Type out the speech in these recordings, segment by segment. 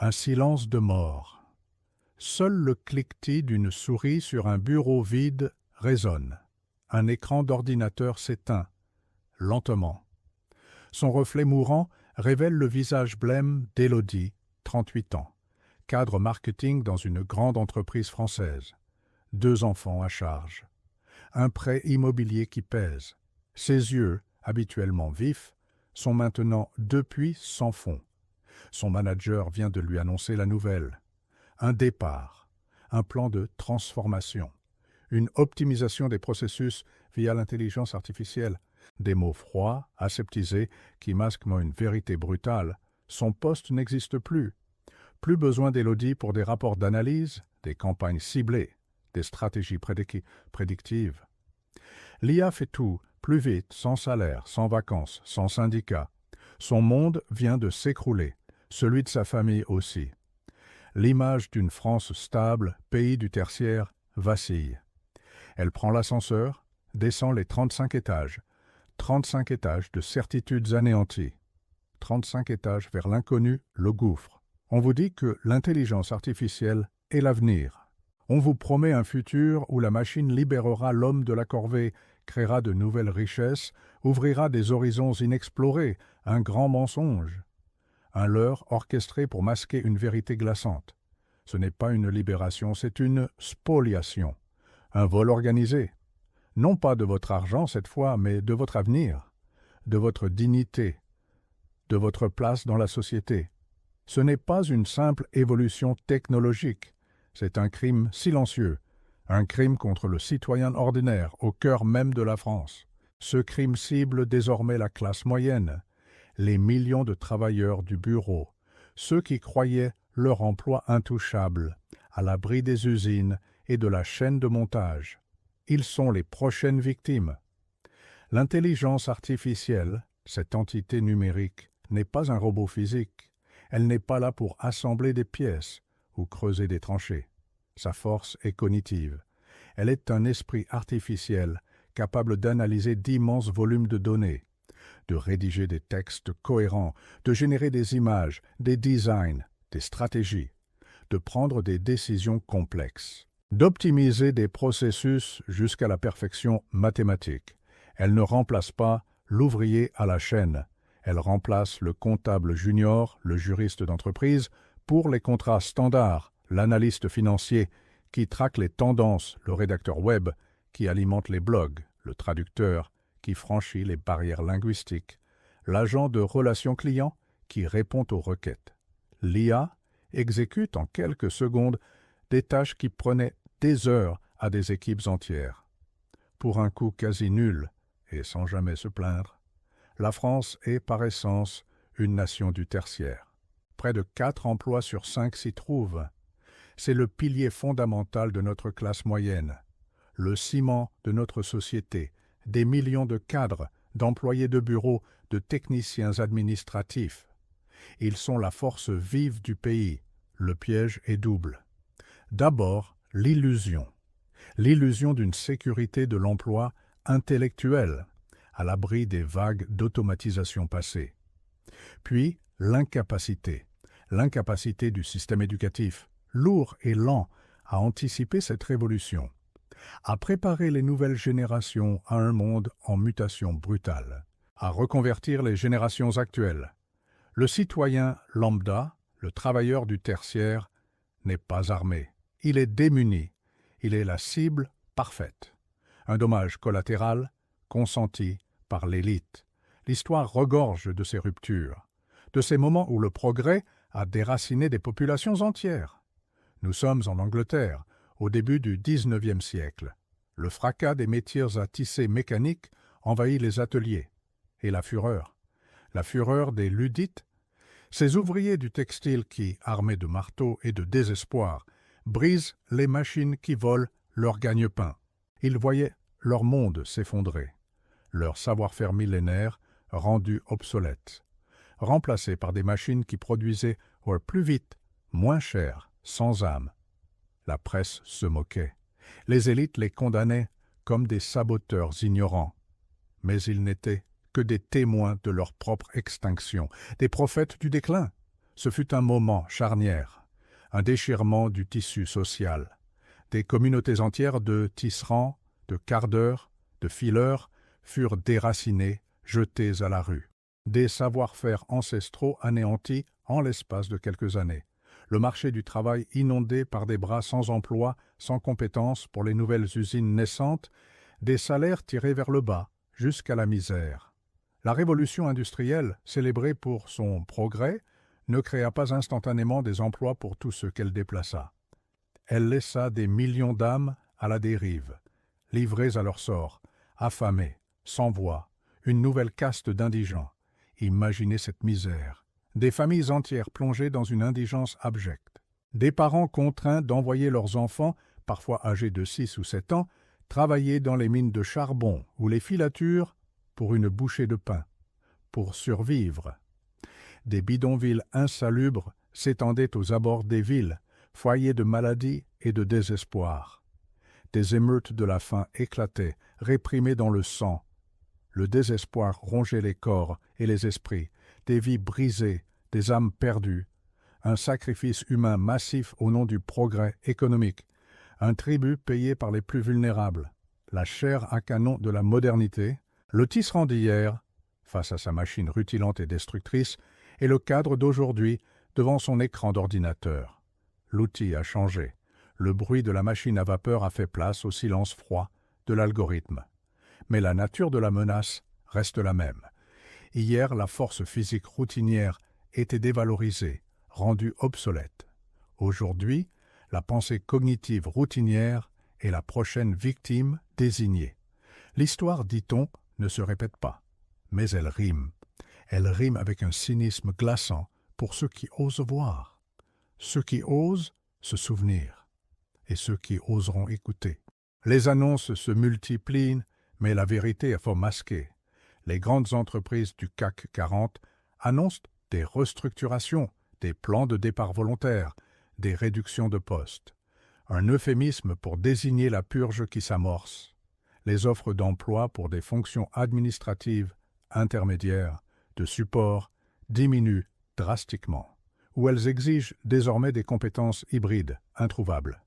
Un silence de mort. Seul le cliquetis d'une souris sur un bureau vide résonne. Un écran d'ordinateur s'éteint, lentement. Son reflet mourant révèle le visage blême d'Élodie, 38 ans, cadre marketing dans une grande entreprise française. 2 enfants à charge. Un prêt immobilier qui pèse. Ses yeux, habituellement vifs, sont maintenant depuis sans fond. Son manager vient de lui annoncer la nouvelle. Un départ, un plan de transformation, une optimisation des processus via l'intelligence artificielle, des mots froids, aseptisés, qui masquent une vérité brutale. Son poste n'existe plus. Plus besoin d'Élodie pour des rapports d'analyse, des campagnes ciblées, des stratégies prédictives. L'IA fait tout, plus vite, sans salaire, sans vacances, sans syndicat. Son monde vient de s'écrouler, celui de sa famille aussi. L'image d'une France stable, pays du tertiaire, vacille. Elle prend l'ascenseur, descend les 35 étages. 35 étages de certitudes anéanties. 35 étages vers l'inconnu, le gouffre. On vous dit que l'intelligence artificielle est l'avenir. On vous promet un futur où la machine libérera l'homme de la corvée, créera de nouvelles richesses, ouvrira des horizons inexplorés, un grand mensonge. Un leurre orchestré pour masquer une vérité glaçante. Ce n'est pas une libération, c'est une spoliation, un vol organisé. Non pas de votre argent cette fois, mais de votre avenir, de votre dignité, de votre place dans la société. Ce n'est pas une simple évolution technologique, c'est un crime silencieux, un crime contre le citoyen ordinaire au cœur même de la France. Ce crime cible désormais la classe moyenne, les millions de travailleurs du bureau, ceux qui croyaient leur emploi intouchable, à l'abri des usines et de la chaîne de montage. Ils sont les prochaines victimes. L'intelligence artificielle, cette entité numérique, n'est pas un robot physique. Elle n'est pas là pour assembler des pièces ou creuser des tranchées. Sa force est cognitive. Elle est un esprit artificiel capable d'analyser d'immenses volumes de données, de rédiger des textes cohérents, de générer des images, des designs, des stratégies, de prendre des décisions complexes, d'optimiser des processus jusqu'à la perfection mathématique. Elle ne remplace pas l'ouvrier à la chaîne. Elle remplace le comptable junior, le juriste d'entreprise, pour les contrats standards, l'analyste financier qui traque les tendances, le rédacteur web qui alimente les blogs, le traducteur qui franchit les barrières linguistiques, l'agent de relations clients qui répond aux requêtes. L'IA exécute en quelques secondes des tâches qui prenaient des heures à des équipes entières. Pour un coût quasi nul, et sans jamais se plaindre, la France est par essence une nation du tertiaire. Près de 4 emplois sur 5 s'y trouvent. C'est le pilier fondamental de notre classe moyenne, le ciment de notre société, des millions de cadres, d'employés de bureau, de techniciens administratifs. Ils sont la force vive du pays. Le piège est double. D'abord, l'illusion d'une sécurité de l'emploi intellectuel, à l'abri des vagues d'automatisation passée. Puis, l'incapacité du système éducatif, lourd et lent, à anticiper cette révolution, à préparer les nouvelles générations à un monde en mutation brutale, à reconvertir les générations actuelles. Le citoyen lambda, le travailleur du tertiaire, n'est pas armé. Il est démuni. Il est la cible parfaite. Un dommage collatéral consenti par l'élite. L'histoire regorge de ces ruptures, de ces moments où le progrès a déraciné des populations entières. Nous sommes en Angleterre, au début du XIXe siècle. Le fracas des métiers à tisser mécaniques envahit les ateliers. Et la fureur des Luddites, ces ouvriers du textile qui, armés de marteaux et de désespoir, brisent les machines qui volent leur gagne-pain. Ils voyaient leur monde s'effondrer, leur savoir-faire millénaire rendu obsolète, remplacé par des machines qui produisaient plus vite, moins cher, sans âme. La presse se moquait. Les élites les condamnaient comme des saboteurs ignorants. Mais ils n'étaient que des témoins de leur propre extinction, des prophètes du déclin. Ce fut un moment charnière, un déchirement du tissu social. Des communautés entières de tisserands, de cardeurs, de fileurs furent déracinées, jetés à la rue. Des savoir-faire ancestraux anéantis en l'espace de quelques années. Le marché du travail inondé par des bras sans emploi, sans compétences pour les nouvelles usines naissantes, des salaires tirés vers le bas, jusqu'à la misère. La révolution industrielle, célébrée pour son progrès, ne créa pas instantanément des emplois pour tous ceux qu'elle déplaça. Elle laissa des millions d'âmes à la dérive, livrées à leur sort, affamées, sans voix, une nouvelle caste d'indigents. Imaginez cette misère. Des familles entières plongées dans une indigence abjecte. Des parents contraints d'envoyer leurs enfants, parfois âgés de 6 ou 7 ans, travailler dans les mines de charbon ou les filatures pour une bouchée de pain, pour survivre. Des bidonvilles insalubres s'étendaient aux abords des villes, foyers de maladies et de désespoir. Des émeutes de la faim éclataient, réprimées dans le sang. Le désespoir rongeait les corps et les esprits, des vies brisées, des âmes perdues, un sacrifice humain massif au nom du progrès économique, un tribut payé par les plus vulnérables, la chair à canon de la modernité, le tisserand d'hier, face à sa machine rutilante et destructrice, et le cadre d'aujourd'hui devant son écran d'ordinateur. L'outil a changé. Le bruit de la machine à vapeur a fait place au silence froid de l'algorithme. Mais la nature de la menace reste la même. Hier, la force physique routinière était dévalorisée, rendue obsolète. Aujourd'hui, la pensée cognitive routinière est la prochaine victime désignée. L'histoire, dit-on, ne se répète pas, mais elle rime. Elle rime avec un cynisme glaçant pour ceux qui osent voir, ceux qui osent se souvenir et ceux qui oseront écouter. Les annonces se multiplient, mais la vérité est fort masquée. Les grandes entreprises du CAC 40 annoncent des restructurations, des plans de départ volontaires, des réductions de postes. Un euphémisme pour désigner la purge qui s'amorce. Les offres d'emploi pour des fonctions administratives intermédiaires, de support, diminuent drastiquement, ou elles exigent désormais des compétences hybrides, introuvables.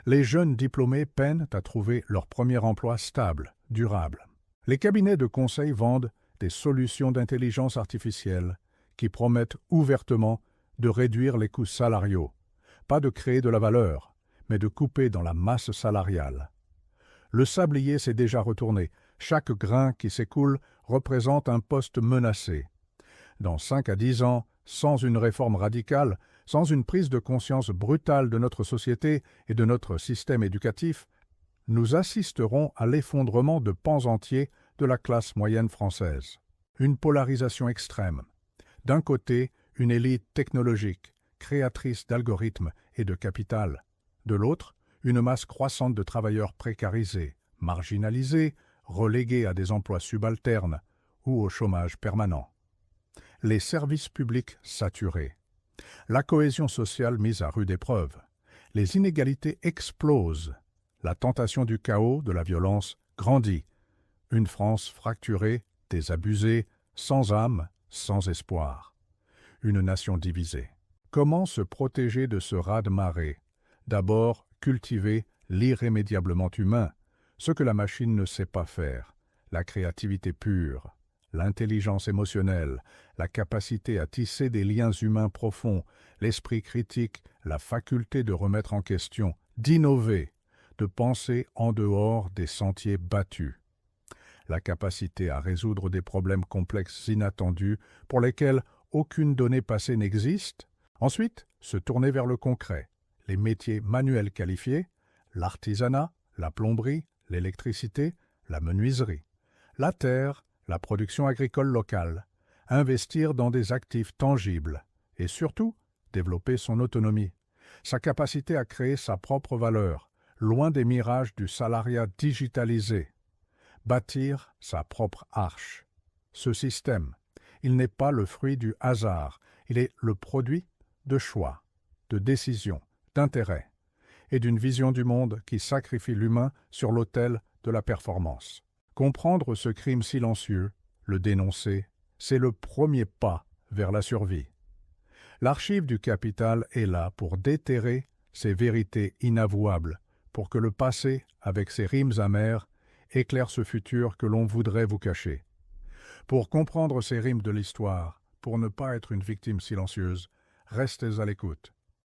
Les jeunes diplômés peinent à trouver leur premier emploi stable, durable. Les cabinets de conseil vendent des solutions d'intelligence artificielle qui promettent ouvertement de réduire les coûts salariaux, pas de créer de la valeur, mais de couper dans la masse salariale. Le sablier s'est déjà retourné. Chaque grain qui s'écoule représente un poste menacé. Dans 5 à 10 ans, sans une réforme radicale, sans une prise de conscience brutale de notre société et de notre système éducatif, nous assisterons à l'effondrement de pans entiers de la classe moyenne française. Une polarisation extrême. D'un côté, une élite technologique, créatrice d'algorithmes et de capital. De l'autre, une masse croissante de travailleurs précarisés, marginalisés, relégués à des emplois subalternes ou au chômage permanent. Les services publics saturés. La cohésion sociale mise à rude épreuve. Les inégalités explosent. La tentation du chaos, de la violence, grandit. Une France fracturée, désabusée, sans âme, sans espoir. Une nation divisée. Comment se protéger de ce raz-de-marée? D'abord, cultiver l'irrémédiablement humain, ce que la machine ne sait pas faire, la créativité pure, l'intelligence émotionnelle, la capacité à tisser des liens humains profonds, l'esprit critique, la faculté de remettre en question, d'innover, de penser en dehors des sentiers battus, la capacité à résoudre des problèmes complexes inattendus pour lesquels aucune donnée passée n'existe, ensuite se tourner vers le concret, les métiers manuels qualifiés, l'artisanat, la plomberie, l'électricité, la menuiserie, la terre, la production agricole locale, investir dans des actifs tangibles et surtout développer son autonomie, sa capacité à créer sa propre valeur, loin des mirages du salariat digitalisé, bâtir sa propre arche. Ce système, il n'est pas le fruit du hasard, il est le produit de choix, de décisions, d'intérêts et d'une vision du monde qui sacrifie l'humain sur l'autel de la performance. Comprendre ce crime silencieux, le dénoncer, c'est le premier pas vers la survie. L'archive du Capital est là pour déterrer ces vérités inavouables, pour que le passé, avec ses rimes amères, éclaire ce futur que l'on voudrait vous cacher. Pour comprendre ces rimes de l'histoire, pour ne pas être une victime silencieuse, restez à l'écoute.